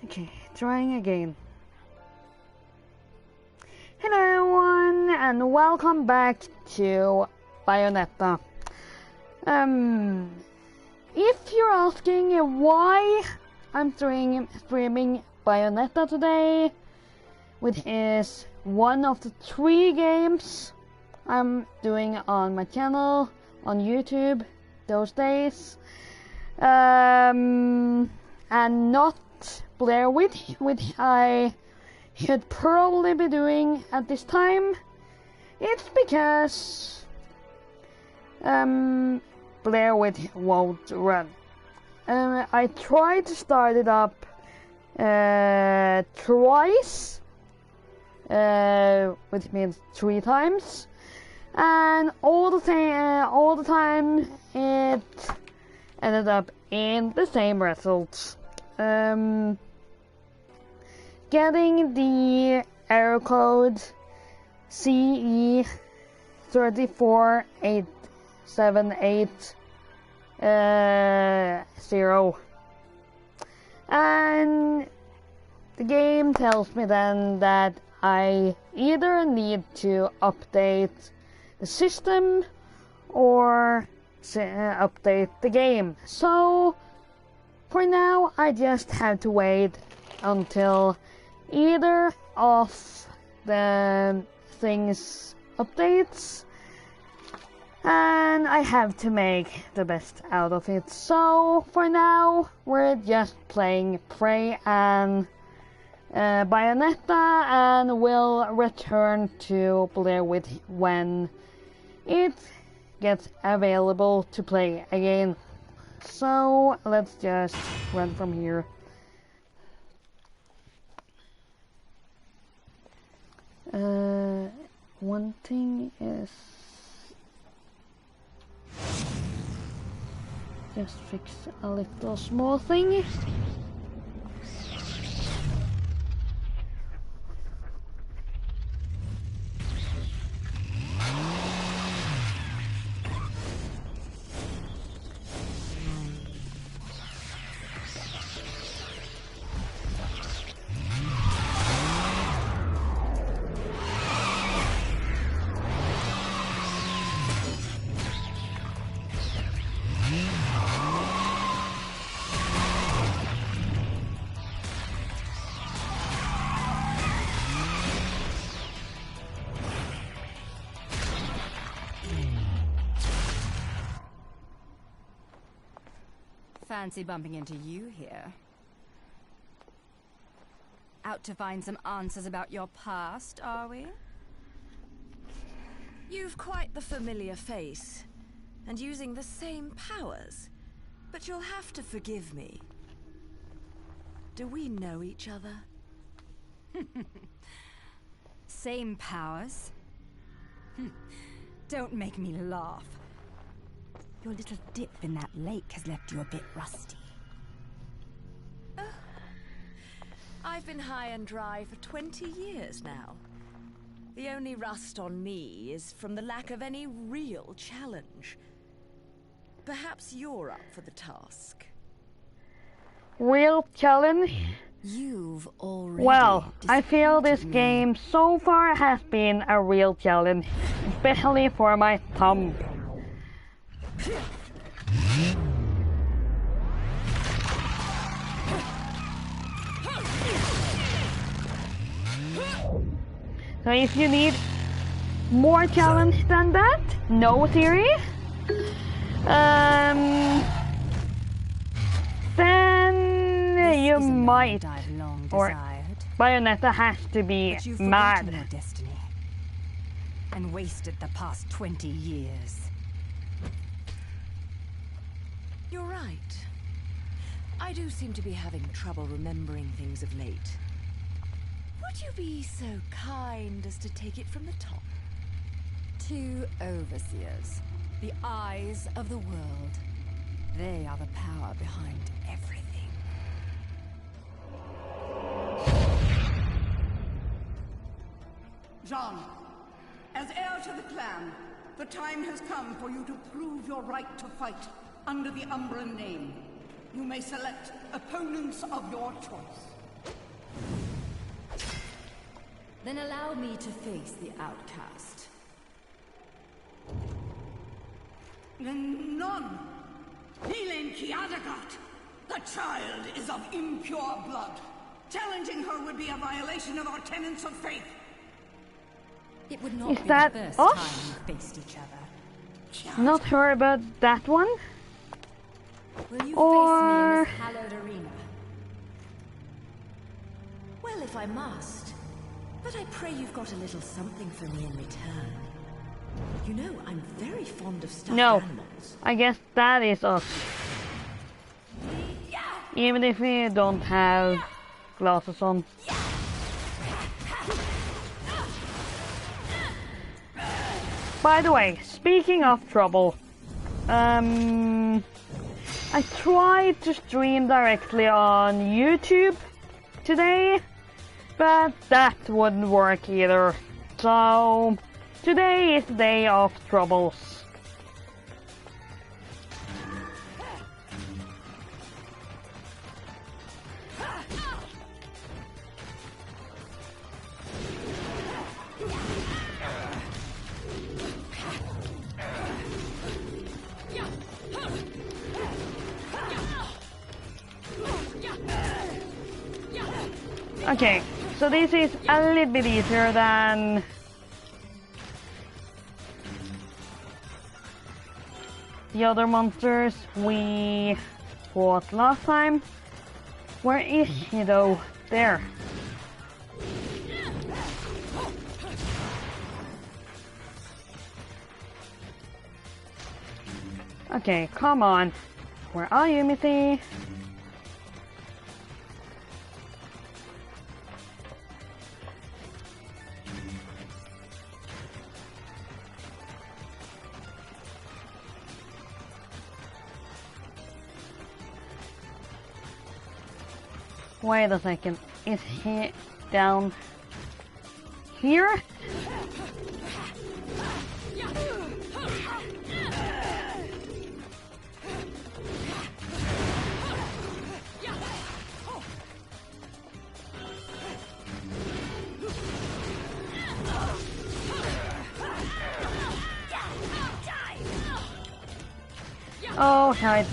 Okay, trying again. Hello everyone, and welcome back to Bayonetta. If you're asking why I'm streaming Bayonetta today, which is one of the 3 games I'm doing on my channel on YouTube those days, and not Blair Witch, which I should probably be doing at this time, it's because Blair Witch won't run. I tried to start it up twice, which means 3 times, and all the time it ended up in the same results. Getting the error code CE 34878 and the game tells me then that I either need to update the system or update the game. So for now I just have to wait until either of the things updates, and I have to make the best out of it. So for now we're just playing Prey and Bayonetta, and we'll return to Blair Witch when it gets available to play again. So let's just run from here. One thing is just fix a little small thing. Fancy bumping into you here. Out to find some answers about your past, are we? You've quite the familiar face, and using the same powers. But you'll have to forgive me. Do we know each other? Same powers? Don't make me laugh. Your little dip in that lake has left you a bit rusty. I've been high and dry for 20 years now. The only rust on me is from the lack of any real challenge. Perhaps you're up for the task. Real challenge? You've already... Well, I feel this game so far has been a real challenge, especially for my thumb. So if you need more challenge than that, no series, then you might, or Bayonetta has to be mad. Your destiny and wasted the past 20 years. You're right. I do seem to be having trouble remembering things of late. Would you be so kind as to take it from the top? 2 overseers, the eyes of the world. They are the power behind everything. Jean, as heir to the clan, the time has come for you to prove your right to fight under the Umbran name. You may select opponents of your choice. Then allow me to face the outcast. None! Helen Kiadagat! The child is of impure blood. Challenging her would be a violation of our tenets of faith. It would not Is be that the first us? time we faced each other. Not sure about that one. Will you Or- face me in this hallowed arena? Well, if I must. But I pray you've got a little something for me in return. You know, I'm very fond of stuffed No. animals. I guess that is us. Even if we don't have glasses on. By the way, speaking of trouble, I tried to stream directly on YouTube today, but that wouldn't work either. So today is the day of troubles. Okay, so this is a little bit easier than the other monsters we fought last time. Where is he though? There. Okay, come on. Where are you, Missy? Wait a second. Is he down here? Oh, right.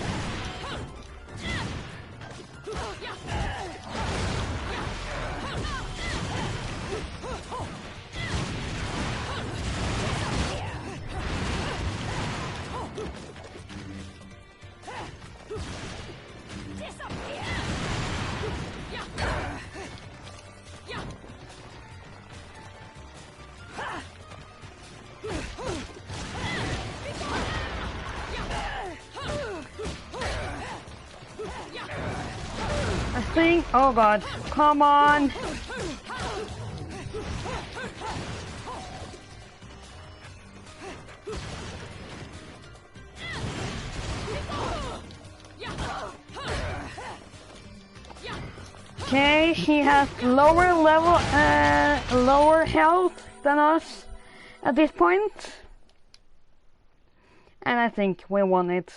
I think, oh god, come on! Okay, he has lower level, lower health than us at this point. And I think we won it.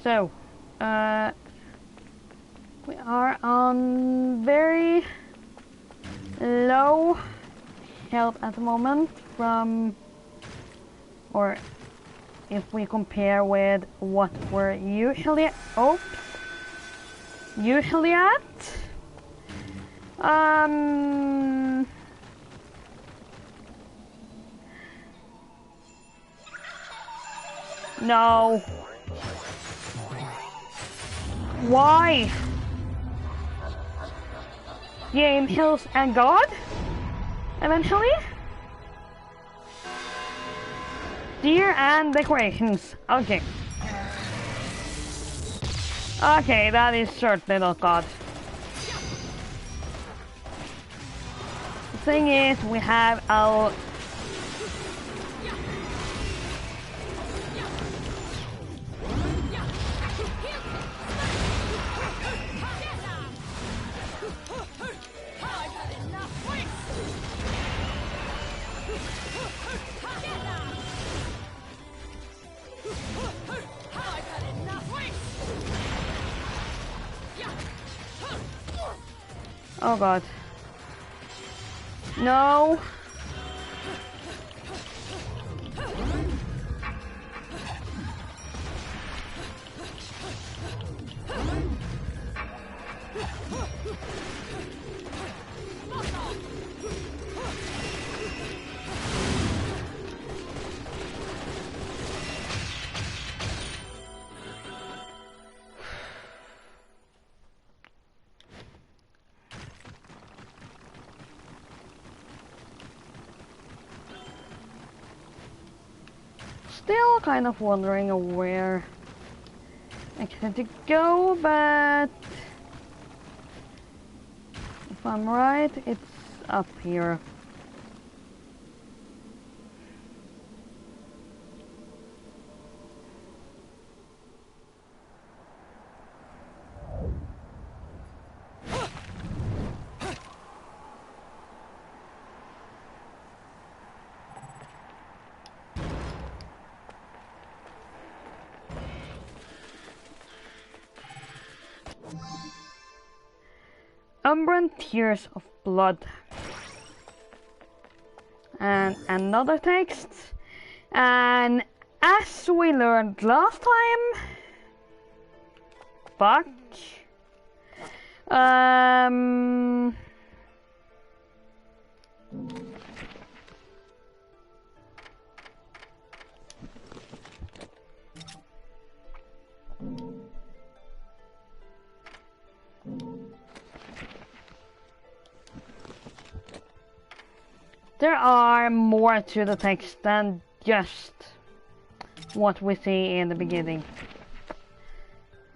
So, we are on very low health at the moment from, or if we compare with what we're usually at. No. Why? Game Hills and God? Eventually? Deer and decorations. Okay. Okay, that is certainly not God. The thing is, we have our Oh god. No. Still kind of wondering where exactly to go, but if I'm right, it's up here. Umbrant Tears of Blood. And another text. And as we learned last time, fuck. There are more to the text than just what we see in the beginning.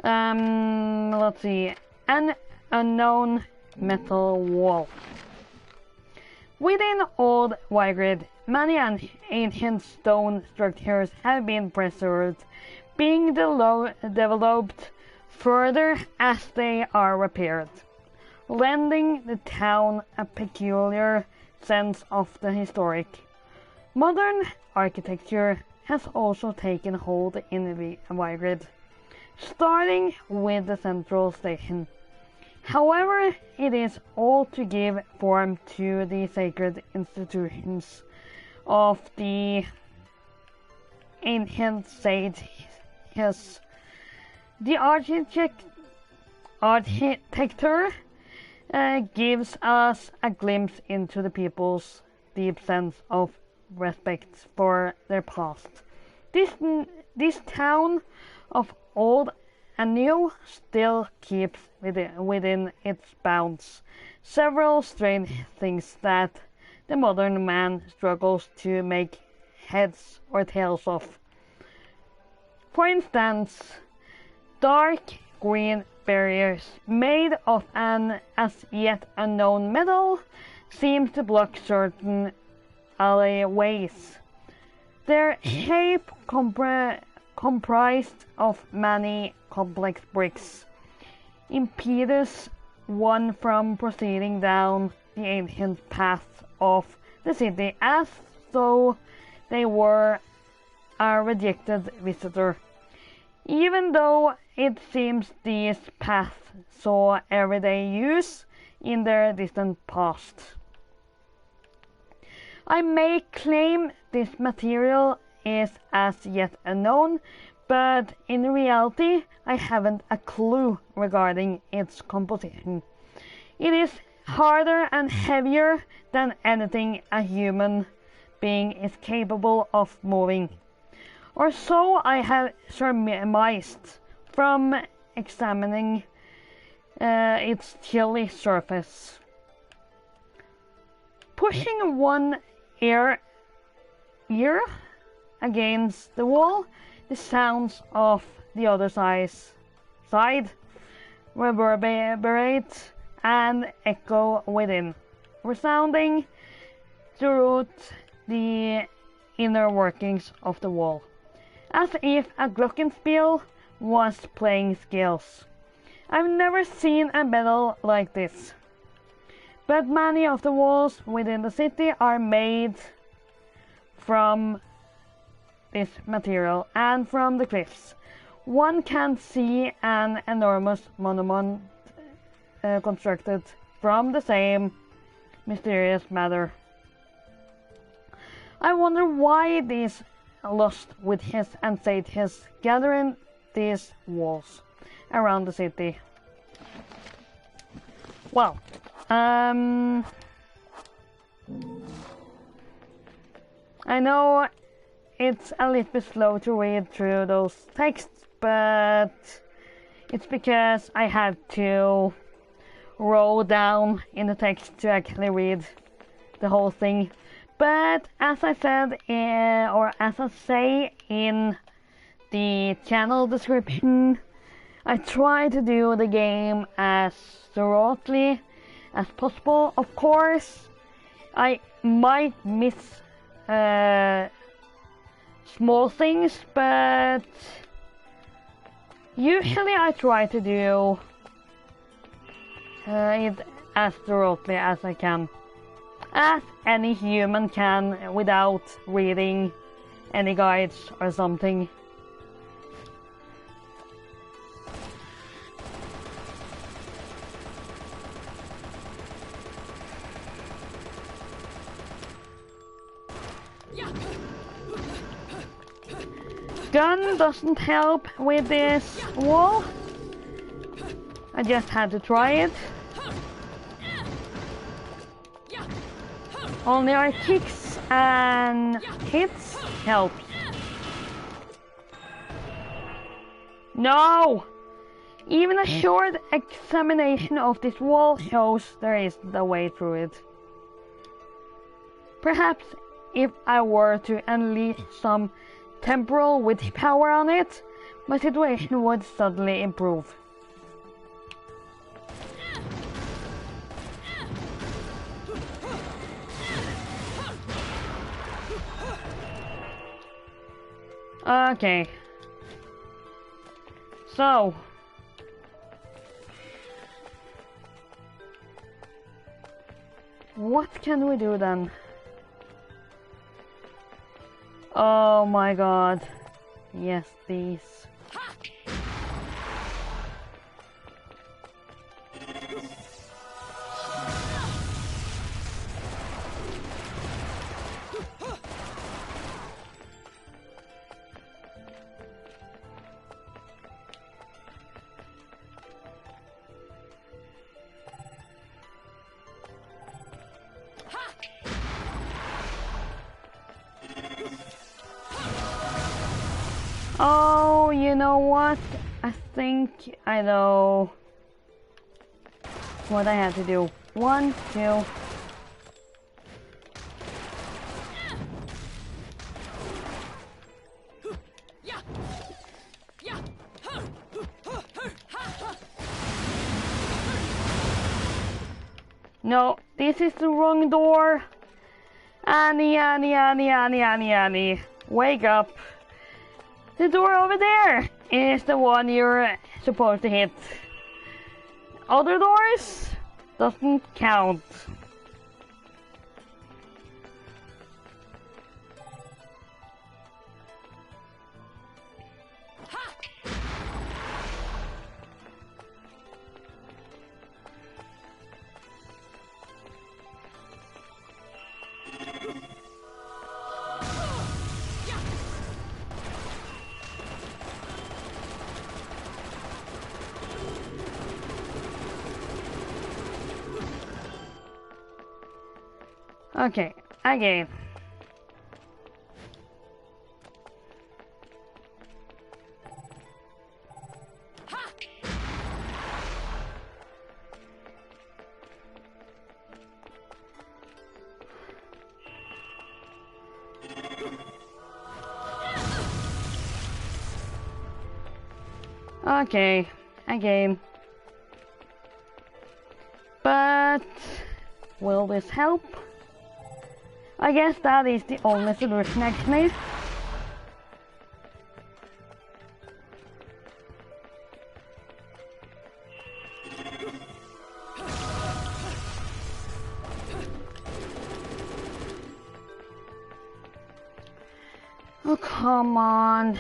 Let's see. An unknown metal wall. Within Old Vigrid, many ancient stone structures have been preserved, being developed further as they are repaired, lending the town a peculiar sense of the historic. Modern architecture has also taken hold in Vigrid, starting with the central station. However, it is all to give form to the sacred institutions of the ancient sages. The architecture gives us a glimpse into the people's deep sense of respect for their past. This town of old and new still keeps within its bounds several strange things that the modern man struggles to make heads or tails of. For instance, dark green barriers made of an as yet unknown metal seem to block certain alleyways. Their shape comprised of many complex bricks impeded one from proceeding down the ancient path of the city as though they were a rejected visitor. Even though it seems these paths saw everyday use in their distant past. I may claim this material is as yet unknown, but in reality I haven't a clue regarding its composition. It is harder and heavier than anything a human being is capable of moving. Or so I have surmised from examining its chilly surface. Pushing one ear against the wall, the sounds of the other side reverberate and echo within, resounding throughout the inner workings of the wall, as if a glockenspiel was playing scales. I've never seen a metal like this, but many of the walls within the city are made from this material and from the cliffs. One can see an enormous monument constructed from the same mysterious matter. I wonder why these lost witches and satyrs gather in these walls around the city. Well, I know it's a little bit slow to read through those texts, but it's because I had to roll down in the text to actually read the whole thing. But as I said, or as I say in the channel description, I try to do the game as thoroughly as possible. Of course, I might miss small things, but usually I try to do it as thoroughly as I can, as any human can without reading any guides or something. Gun doesn't help with this wall. I just had to try it. Only our kicks and hits helps. No! Even a short examination of this wall shows there is the way through it. Perhaps if I were to unleash some temporal witch power on it, my situation would suddenly improve. Okay. So. What can we do then? Oh my god. Yes, these. Oh, you know what? I think I know what I have to do. 1, 2. No, this is the wrong door. Annie. Wake up. The door over there is the one you're supposed to hit. Other doors doesn't count. Okay, again. Okay, again. But will this help? I guess that is the only solution actually. Oh, come on.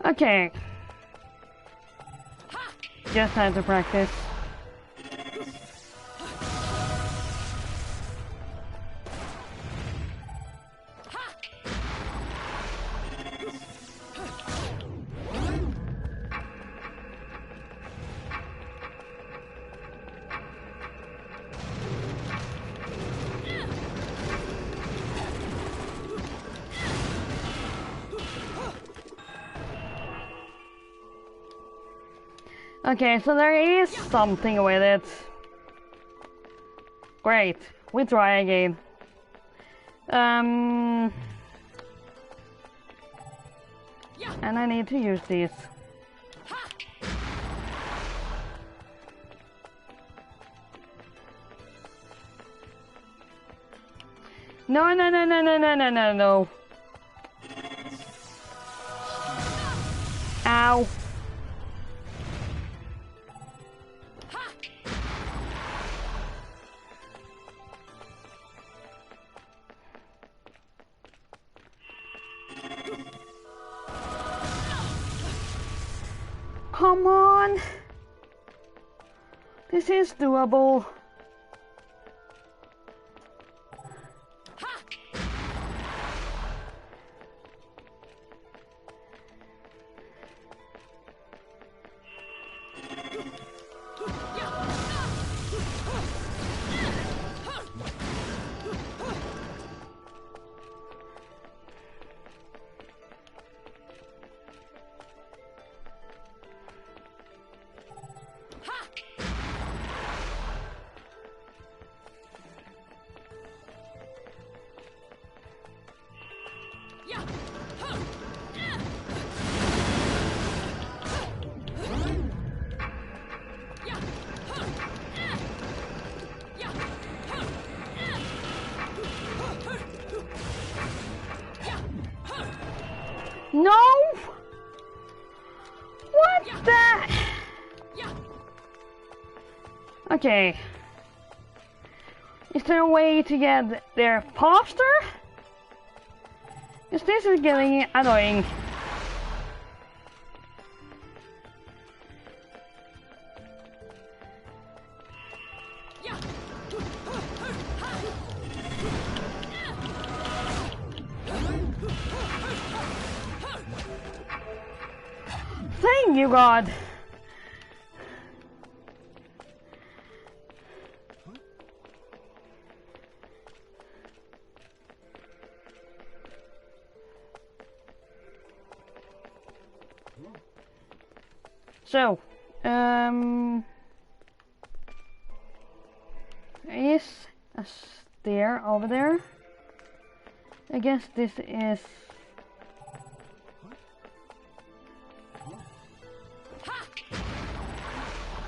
Okay. Just had to practice. Okay, so there is something with it. Great, we try again. And I need to use these. No, no, no, no, no, no, no, no, no. Ow. Come on. This is doable. No! What the? Okay. Is there a way to get there faster? Because this is getting annoying. Thank you, God. So, there is a stair over there. I guess this is.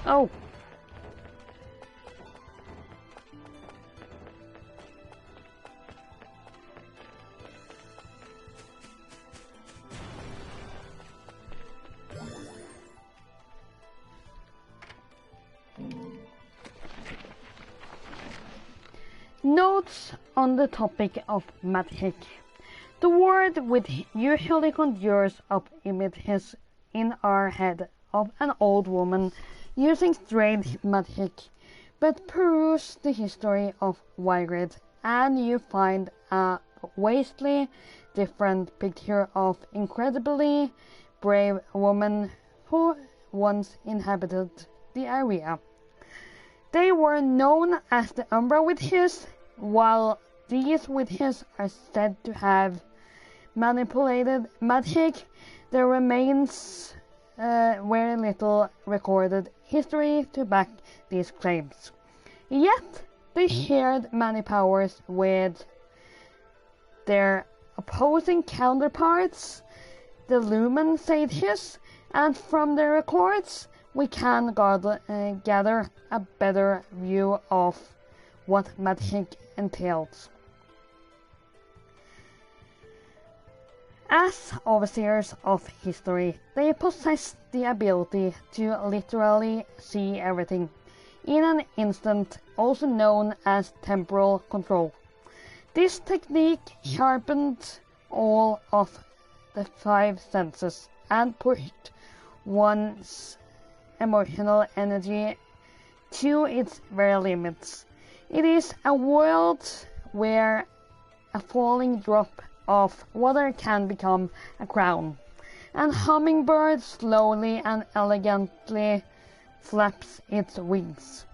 Oh. Notes on the topic of magic. The word which usually conjures up images in our head of an old woman using strange magic, but peruse the history of Wygrid and you find a vastly different picture of incredibly brave woman who once inhabited the area. They were known as the Umbra Witches, while these witches are said to have manipulated magic. There remains very little recorded history to back these claims. Yet, they shared many powers with their opposing counterparts, the Lumen Sages, and from their records, we can gather a better view of what magic entails. As overseers of history, they possess the ability to literally see everything in an instant, also known as temporal control. This technique sharpened all of the 5 senses and pushed one's emotional energy to its very limits. It is a world where a falling drop of water can become a crown, and hummingbird slowly and elegantly flaps its wings.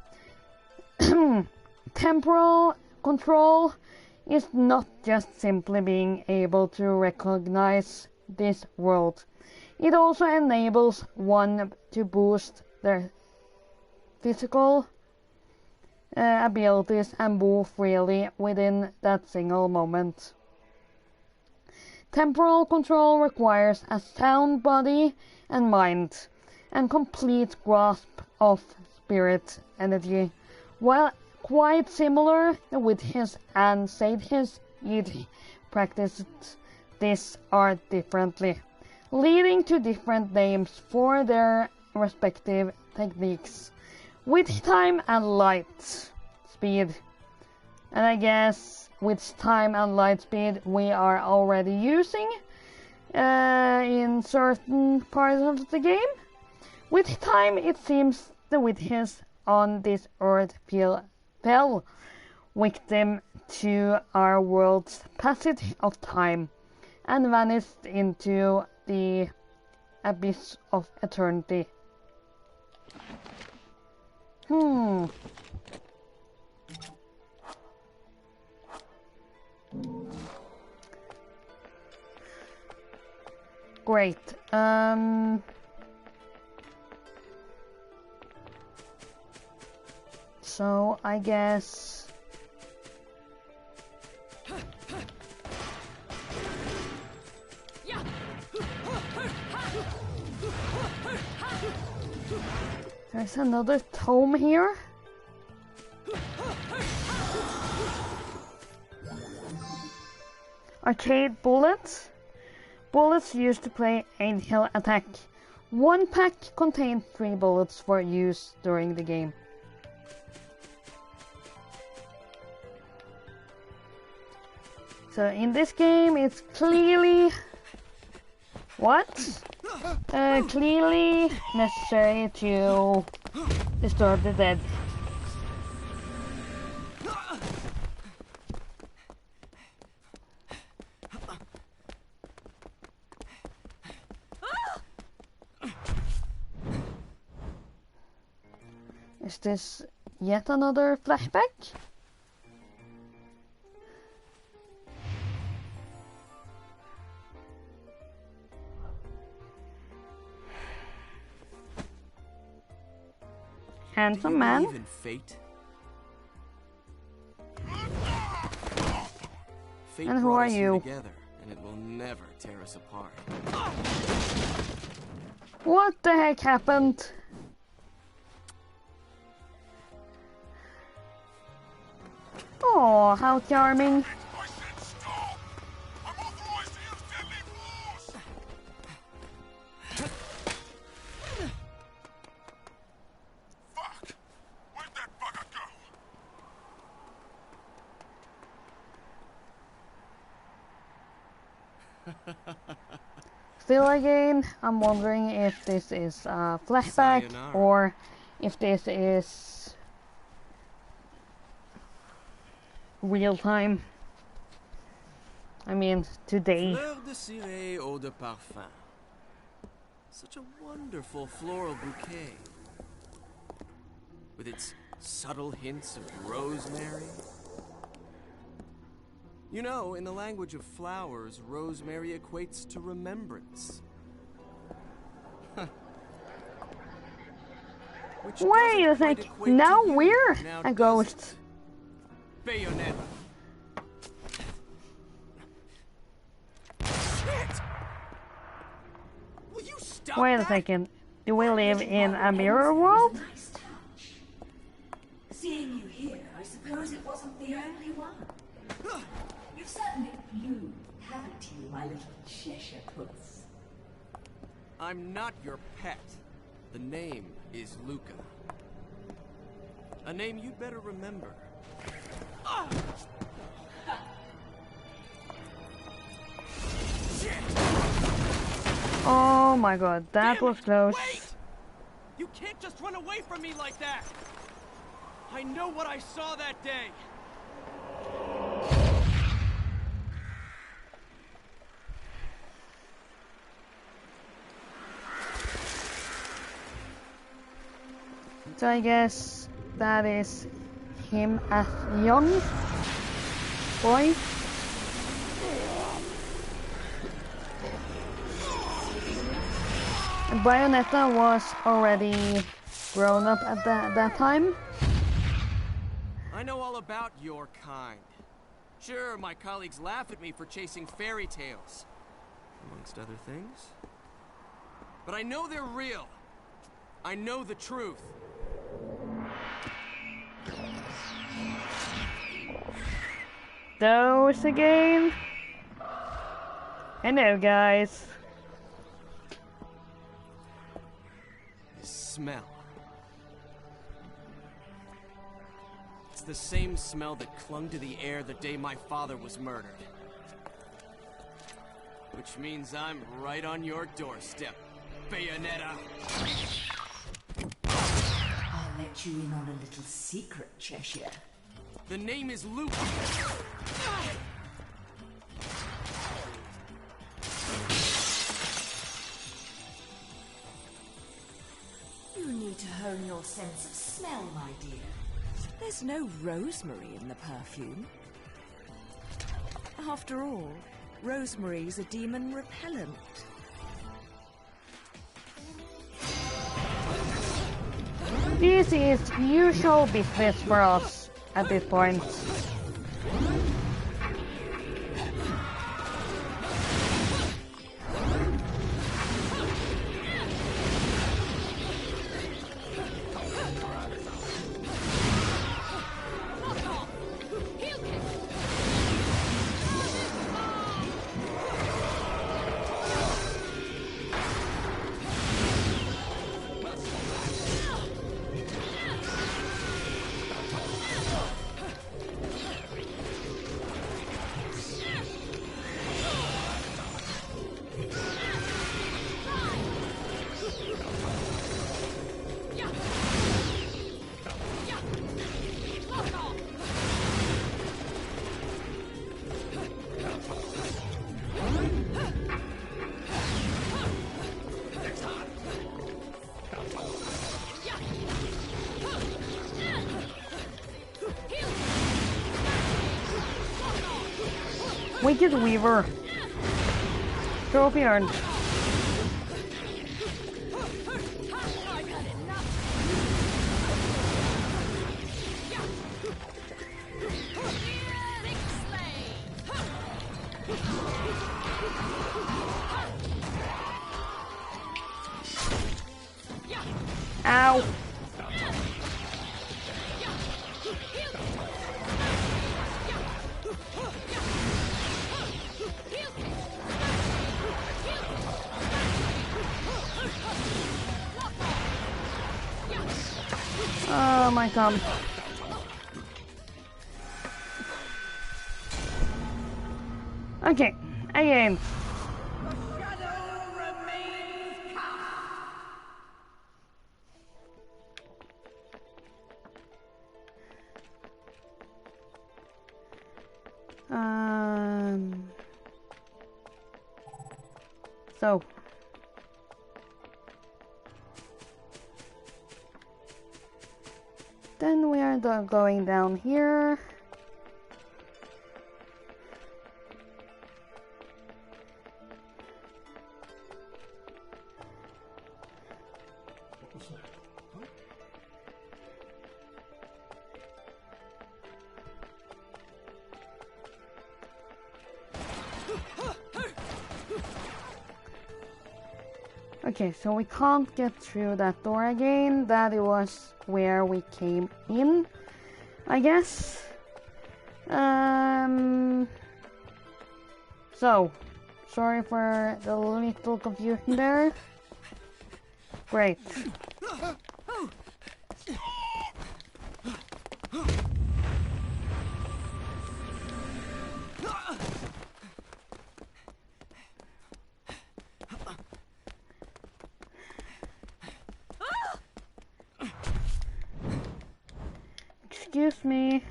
Temporal control is not just simply being able to recognize this world. It also enables one to boost their physical abilities and move freely within that single moment. Temporal control requires a sound body and mind, and complete grasp of spirit energy. While quite similar, the witches and sages each practiced this art differently, leading to different names for their respective techniques. Witch time and light speed. And I guess witch time and light speed we are already using in certain parts of the game. With time, it seems the witches on this earth fell victim to our world's passage of time and vanished into the abyss of eternity. Great. So I guess there's another tome here. Arcade bullets. Bullets used to play angel attack. One pack contained 3 bullets for use during the game. So in this game, it's clearly clearly necessary to disturb the dead. Is this yet another flashback? Handsome man. Even fate? Fate And who brought are us here you? together, and it will never tear us apart. What the heck happened? Oh, how charming. I said stop! I'm authorized to use deadly force! Fuck! Where'd that bugger go? Still again, I'm wondering if this is a flashback Sayonara. or if this is real time. I mean, today. Fleur de ciré eau de parfum. Such a wonderful floral bouquet. With its subtle hints of rosemary. You know, in the language of flowers, rosemary equates to remembrance. Which Wait a doesn't quite sec, equate now to you, we're now a does ghost. it? Bayonetta. Shit! Will you stop Wait a that? second. Do we live in a mirror world? Nice touch. Seeing you here, I suppose it wasn't the only one. You've certainly bloomed, haven't you, my little Cheshire puss? I'm not your pet. The name is Luca. A name you'd better remember. Oh my god, that was close. Wait! You can't just run away from me like that! I know what I saw that day! So I guess that is him as young boy. And Bayonetta was already grown up at that time. I know all about your kind. Sure, my colleagues laugh at me for chasing fairy tales, amongst other things. But I know they're real. I know the truth. Those again? Hello, guys. This smell. It's the same smell that clung to the air the day my father was murdered. Which means I'm right on your doorstep, Bayonetta. I'll let you in on a little secret, Cheshire. The name is Luke. You need to hone your sense of smell, my dear. There's no rosemary in the perfume. After all, rosemary's a demon repellent. This is usual business for us at this point. Wicked Weaver. Trophy earned. Ow. Oh my god. Okay, again. So then we are going down here. Okay, so we can't get through that door again. That was where we came in. I guess. So, sorry for the little confusion there. Great. Excuse me.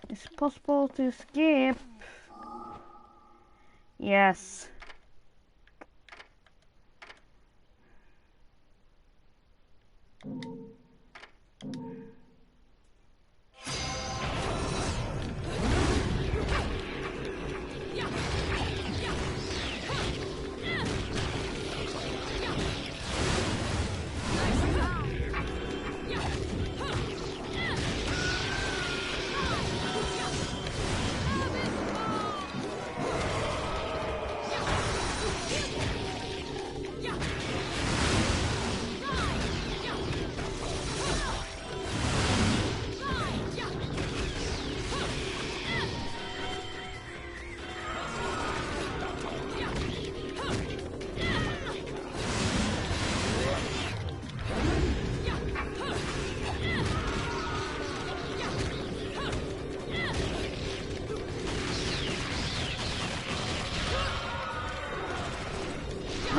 Is it possible to skip? Yes.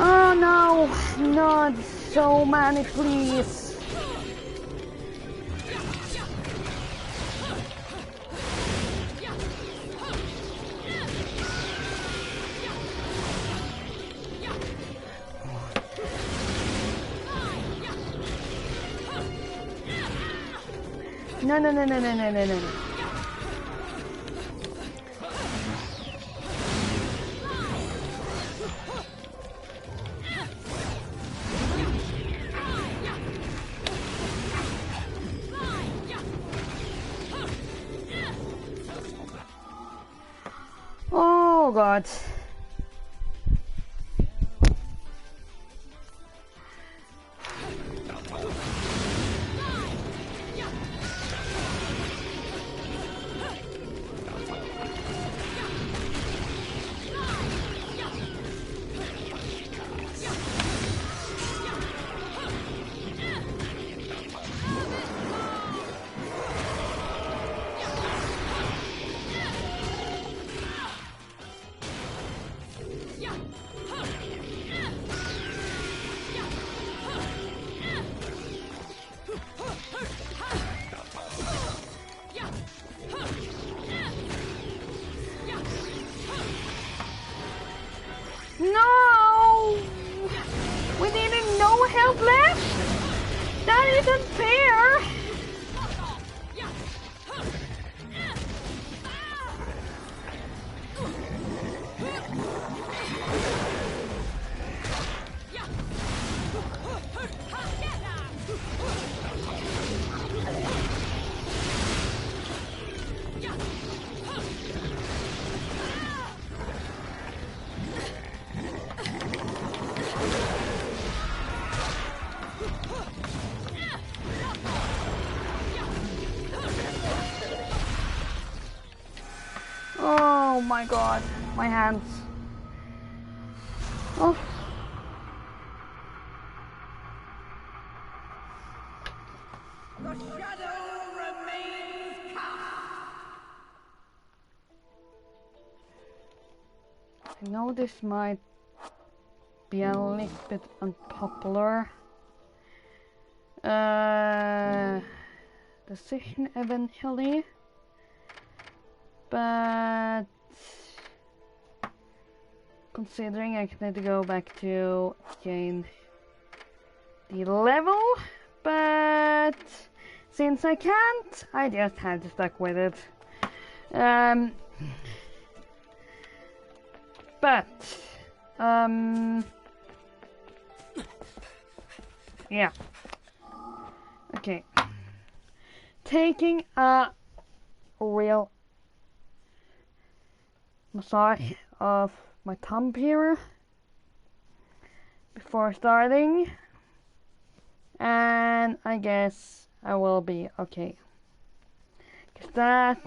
Oh no, not so many, please. No, no, no, no, no, no, no, no. Oh God. No! We didn't know help left? That isn't fair! Oh my God, my hands. Oh. The shadow remains cast. I know this might be a little bit unpopular decision eventually, but considering I need to go back to gain the level, but since I can't, I just have to stuck with it. Yeah. Okay. Taking a real massage of my thumb here before starting, and I guess I will be okay. That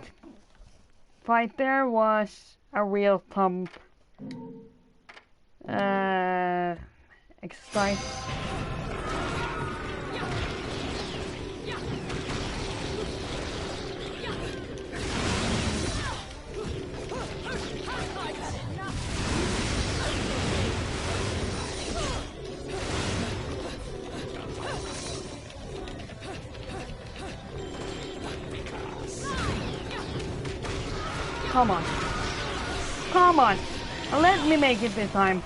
fight there was a real thump exercise. Come on. Come on. Let me make it this time.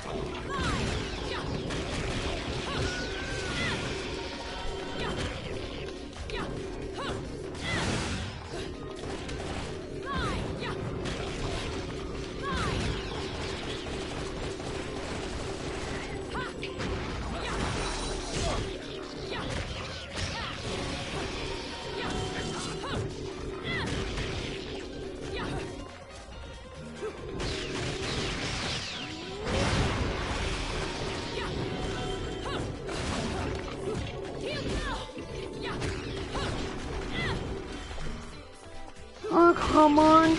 Oh, come on.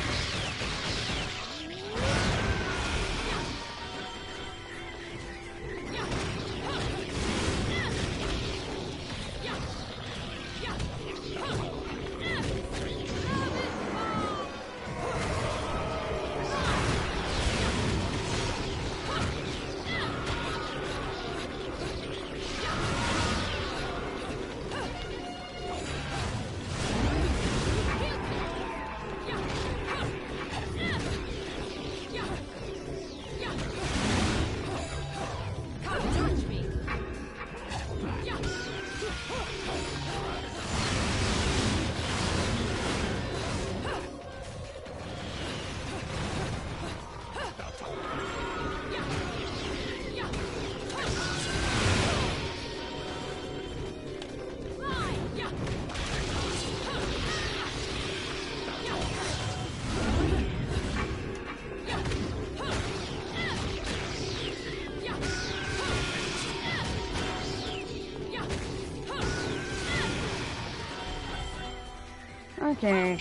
Okay.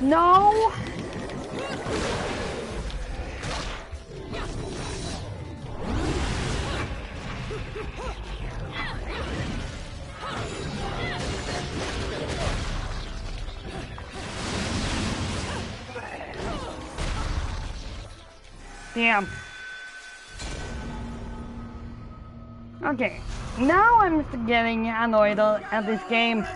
No! Damn. Okay, now I'm getting annoyed at this game.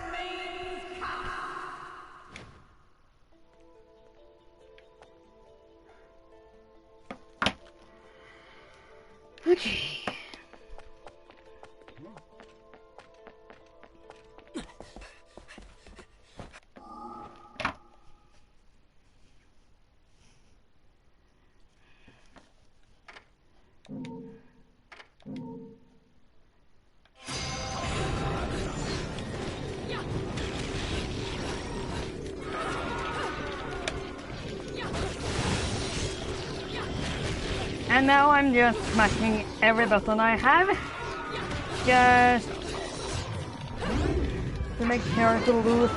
Okay. And now I'm just smashing every button I have, just to make sure to lose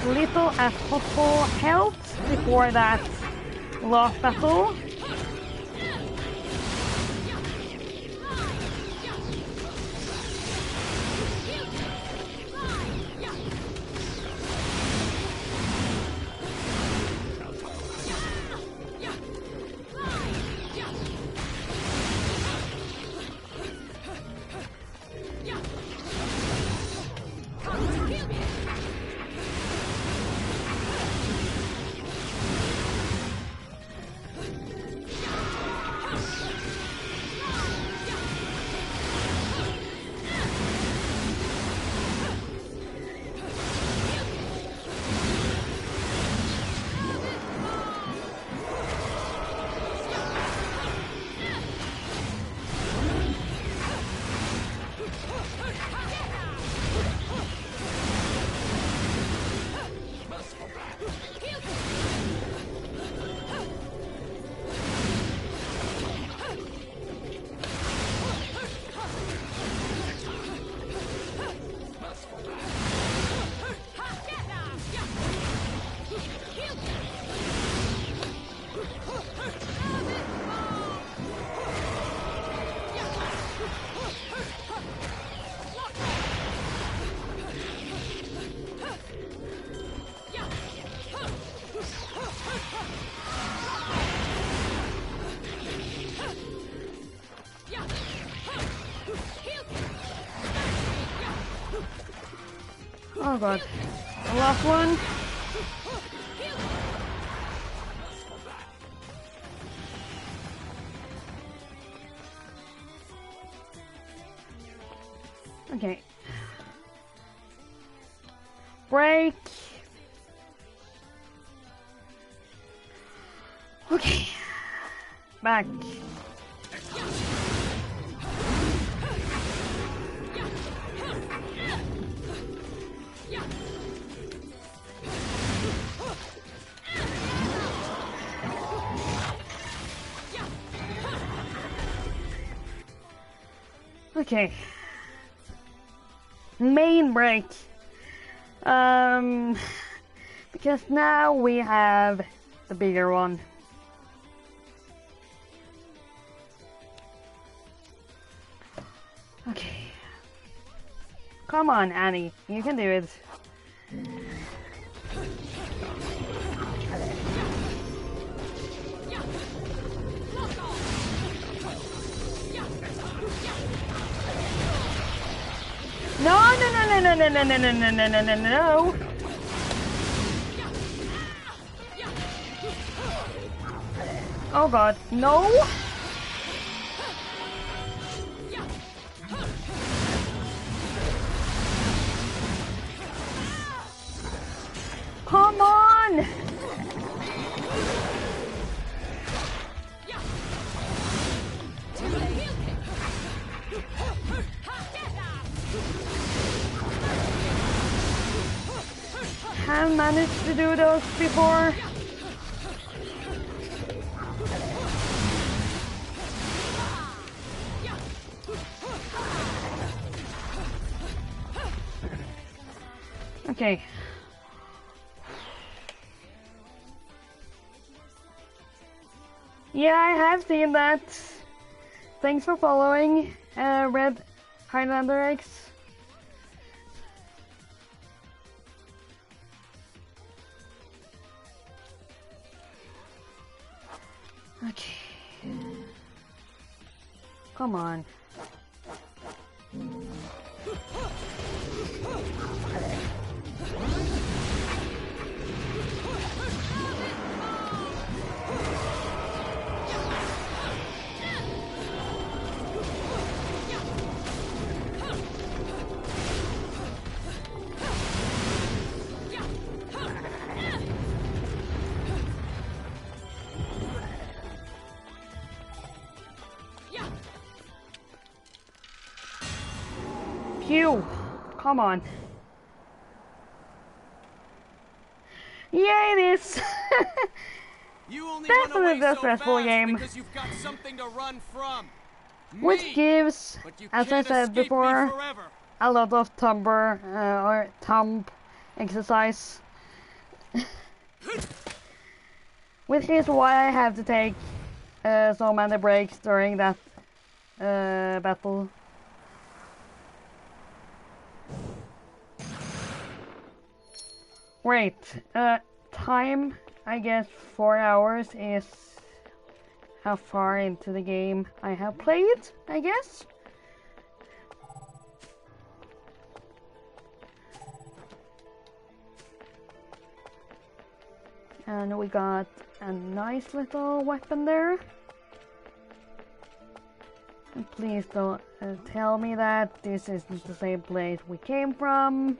little as possible health before that last battle. Oh god. The last one. Okay. Break. Okay. Back. Okay. Main break. Because now we have the bigger one. Okay. Come on, Annie. You can do it. No, no, no, no, no, no, no, no, no, no, no, no, no. Oh god, no. Come on. Have managed to do those before. Okay. Yeah, I have seen that. Thanks for following, Red Highlander X. Okay. Come on. Phew! Come on. Yeah, it is. You only Definitely run away a so stressful fast game. because you've got something to run from. Which Me. gives, But you as I can't said escape me before, forever. a lot of or thumb exercise. Which is why I have to take so many breaks during that battle. Wait, time, I guess 4 hours is how far into the game I have played, I guess. And we got a nice little weapon there. And please don't tell me that this isn't the same place we came from.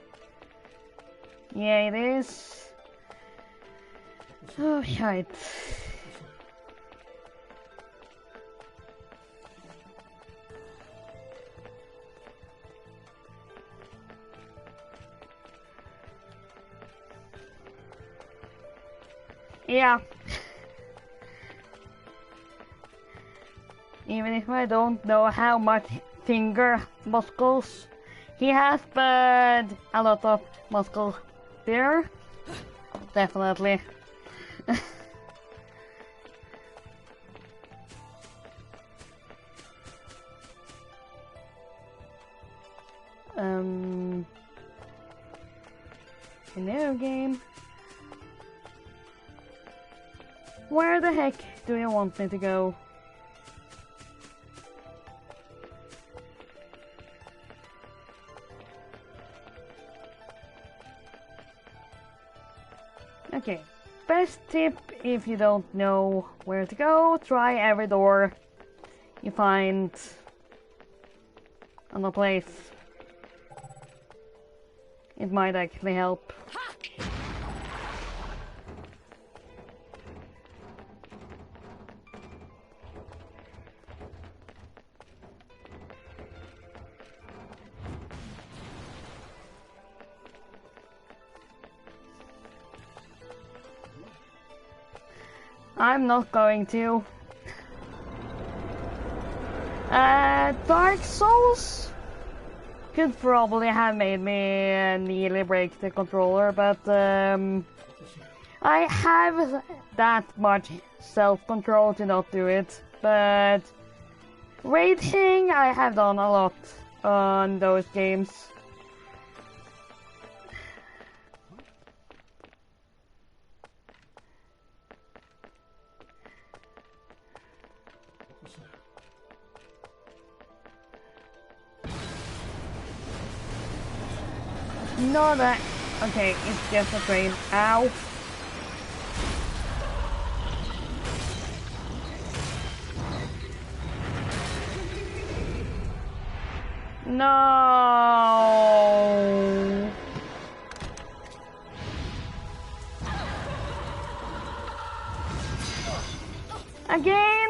Yeah, it is. Oh, shite. Yeah. Even if I don't know how much finger muscles he has, but a lot of muscles there. Definitely. Hello, game. Where the heck do you want me to go? best tip if you don't know where to go, try every door you find on the place. It might actually help. I'm not going to. Dark Souls could probably have made me nearly break the controller, but I have that much self-control to not do it. But raging, I have done a lot on those games. No, that. Okay, it's just a train. Ow. No. Again.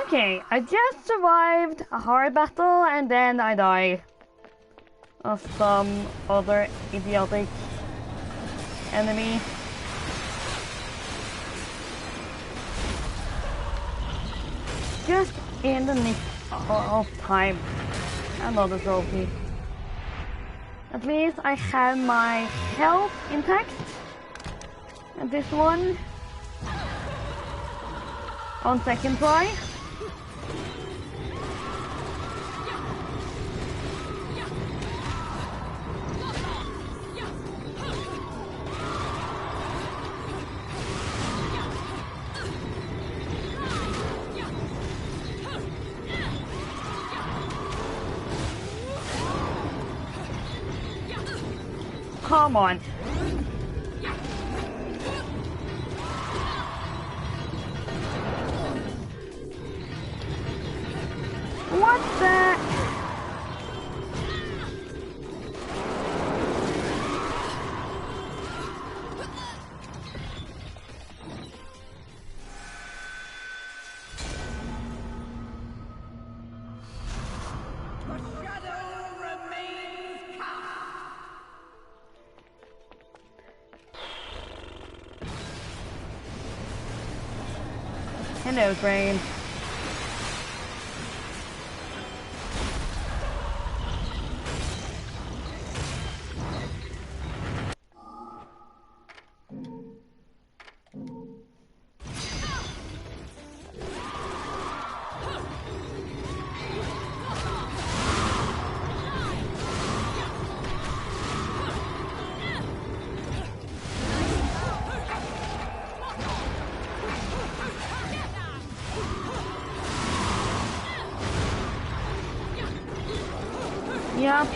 Okay, I just survived a hard battle and then I die of some other idiotic enemy. Just in the nick of time. Another trophy. At least I have my health intact. And this one on second try. Come on. What the? Hello, brain. Yeah.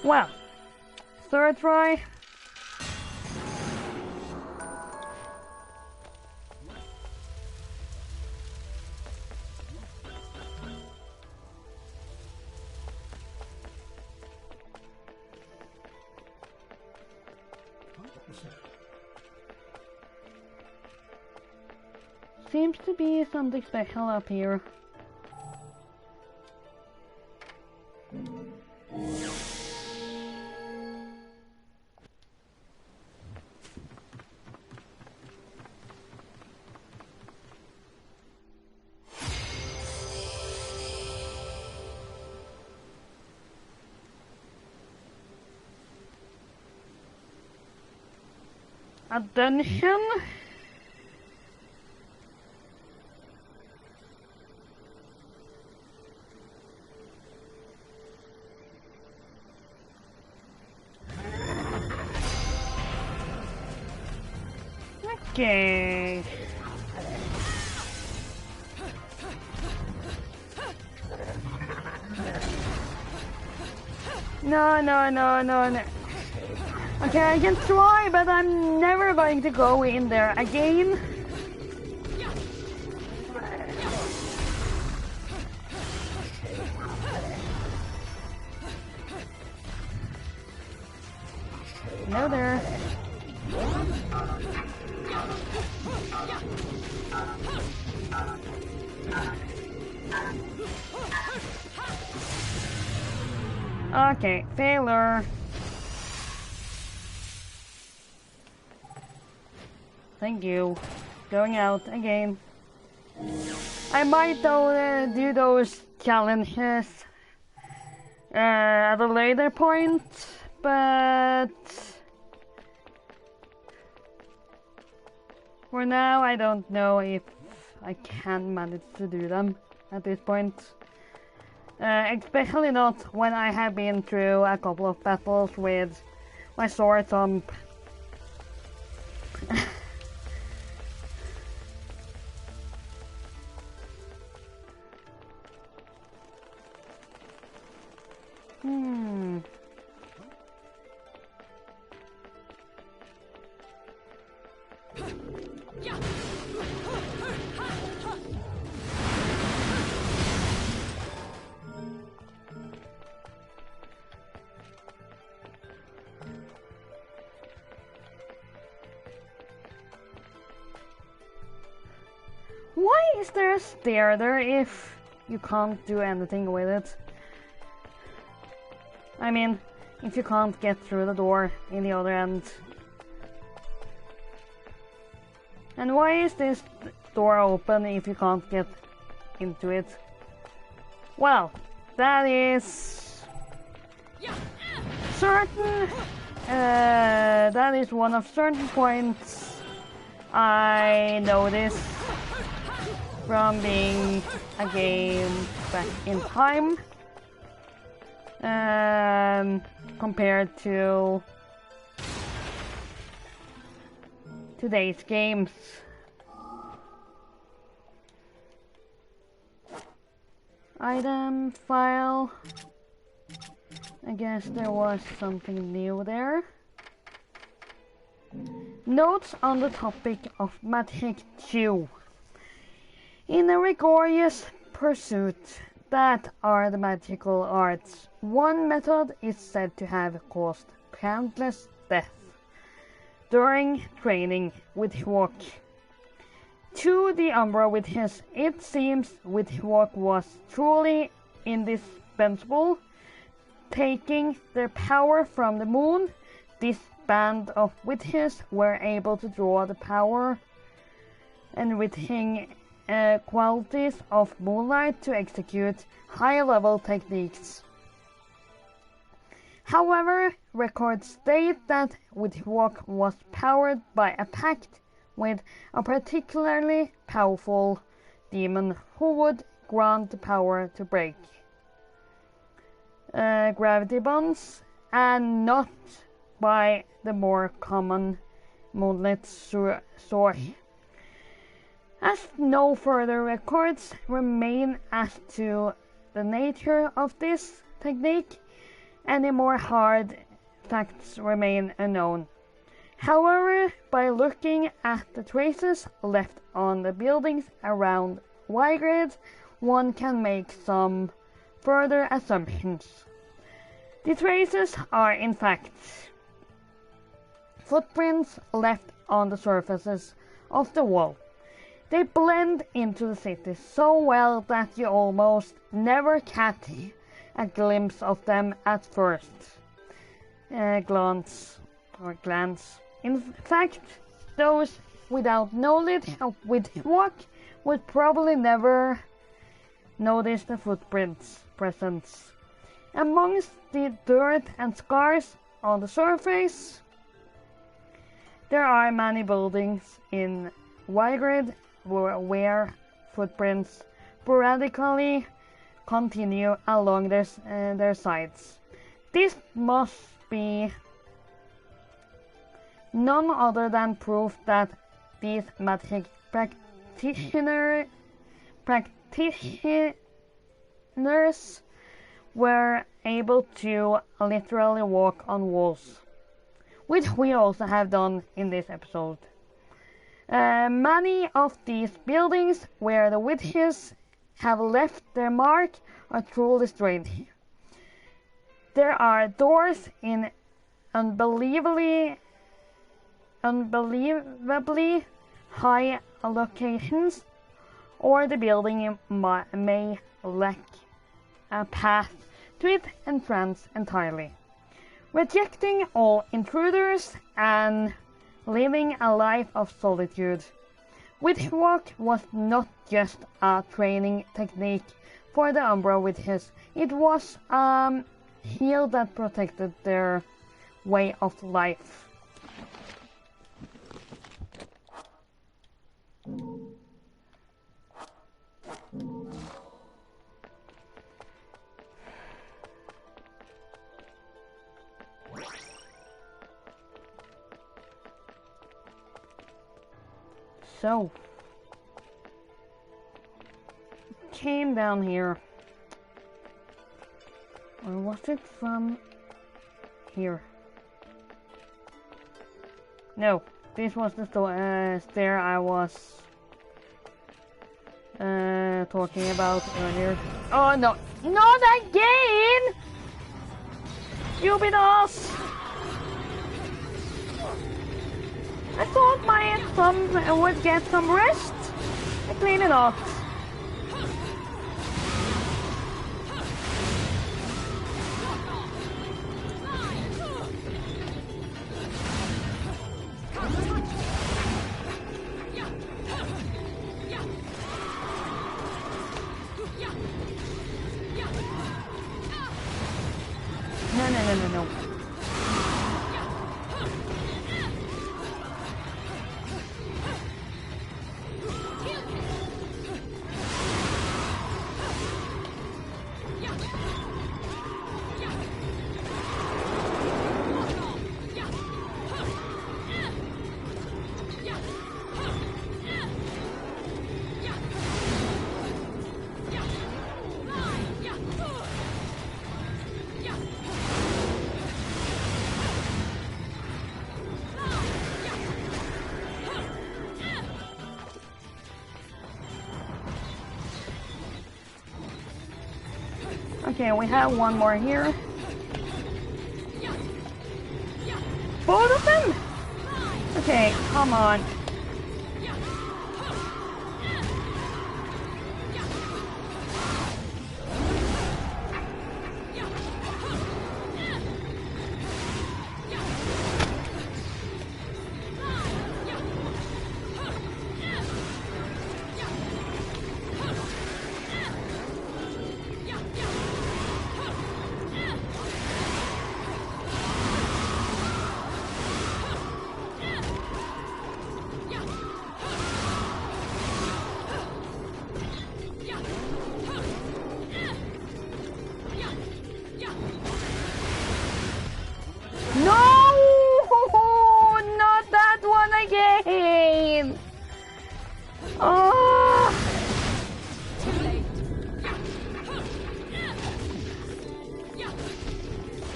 Well, third try. Seems to be something special up here. A dungeon? Okay. No. Okay, I can try, but I'm never going to go in there again. Hello there. Okay, failure. Thank you. Going out again. I might though do those challenges at a later point, but for now I don't know if I can manage to do them at this point. Especially not when I have been through a couple of battles with my sword thump. Why is there a stair there if you can't do anything with it? I mean, if you can't get through the door in the other end. And why is this door open if you can't get into it? Well, that is certain. That is one of certain points I noticed from being a game back in time, compared to today's games. Item file. I guess there was something new there. Notes on the topic of Magic 2. In a rigorous pursuit that are the magical arts, one method is said to have caused countless deaths during training with Hawk. To the Umbra Witches, it seems Hawk was truly indispensable, taking their power from the moon. This band of witches were able to draw the power and witching qualities of moonlight to execute high-level techniques. However, records state that Witchwalk was powered by a pact with a particularly powerful demon who would grant the power to break gravity bonds, and not by the more common moonlit sword. As no further records remain as to the nature of this technique, any more hard facts remain unknown. However, by looking at the traces left on the buildings around Wygrade, one can make some further assumptions. The traces are in fact footprints left on the surfaces of the wall. They blend into the city so well that you almost never catch a glimpse of them at first glance. In fact, those without knowledge of Witchwalk would probably never notice the footprints' presence. Amongst the dirt and scars on the surface, there are many buildings in Wygrade where footprints sporadically continue along their sides. This must be none other than proof that these magic practitioners were able to literally walk on walls, which we also have done in this episode. Many of these buildings where the witches have left their mark are truly strange. There are doors in unbelievably high locations, or the building may lack a path to its entrance entirely. Rejecting all intruders and living a life of solitude. Witchwalk was not just a training technique for the Umbra witches, it was a shield that protected their way of life. So, came down here, or was it from here? No, this was the stair I was talking about earlier. Oh no, not again! Stupid ass! I thought my thumb would get some rest. I clean it off. No. Okay, we have one more here. Both of them? Okay, come on.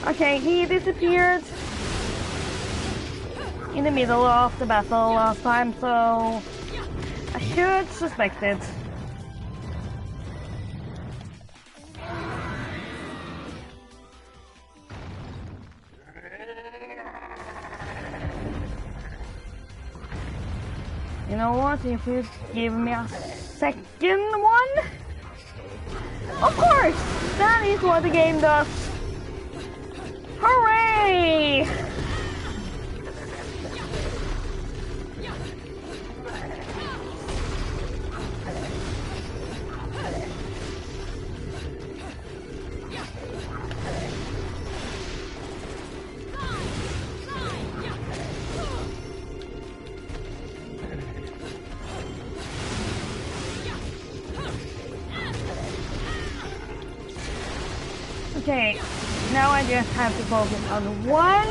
Okay, he disappeared in the middle of the battle last time, so I should suspect it. You know what, if you give me a second one? Of course! That is what the game does! Hooray! Okay, now I just have to focus on one,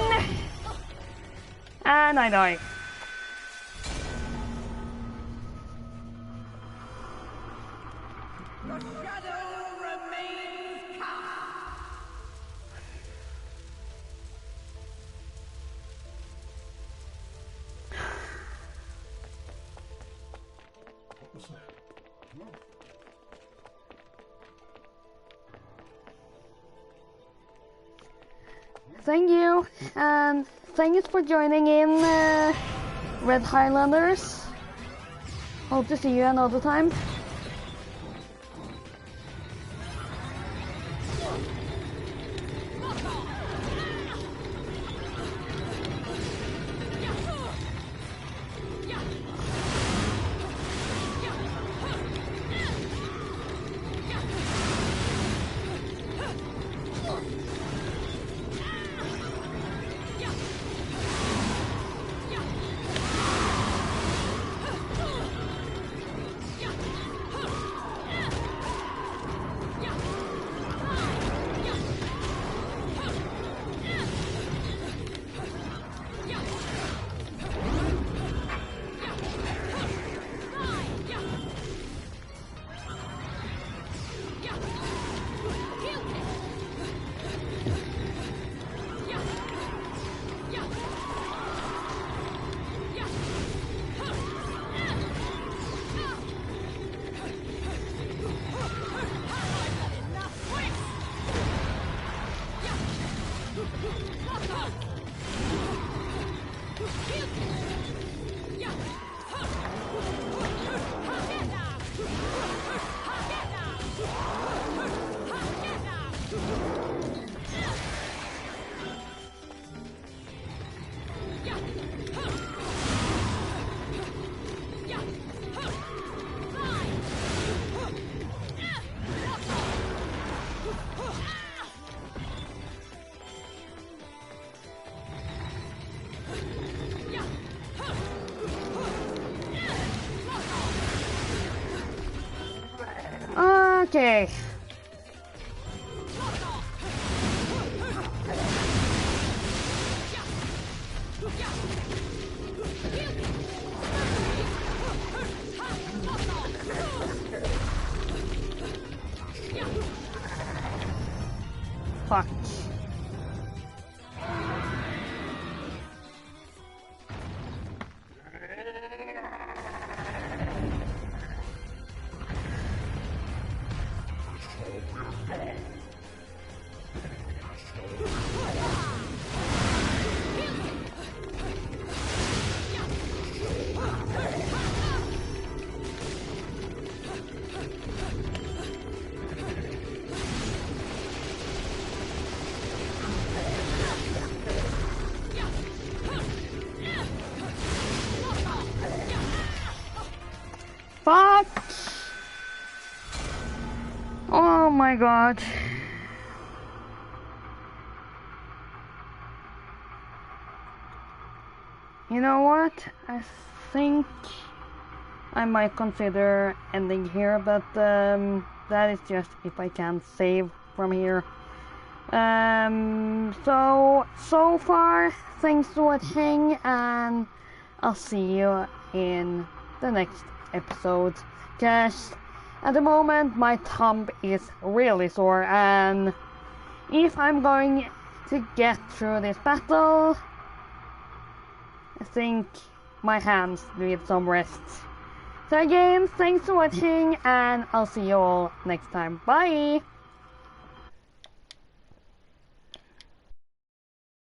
and I die. The shadow remains cast. What was that? Thank you, and thanks for joining in, Red Highlanders. Hope to see you another time. Okay. Fuck. Fuck! Oh my god. You know what? I think I might consider ending here, but that is just if I can save from here. So far, thanks for watching, and I'll see you in the next episode. Cause at the moment my thumb is really sore, and if I'm going to get through this battle, I think my hands need some rest. So again, thanks for watching, and I'll see you all next time. Bye!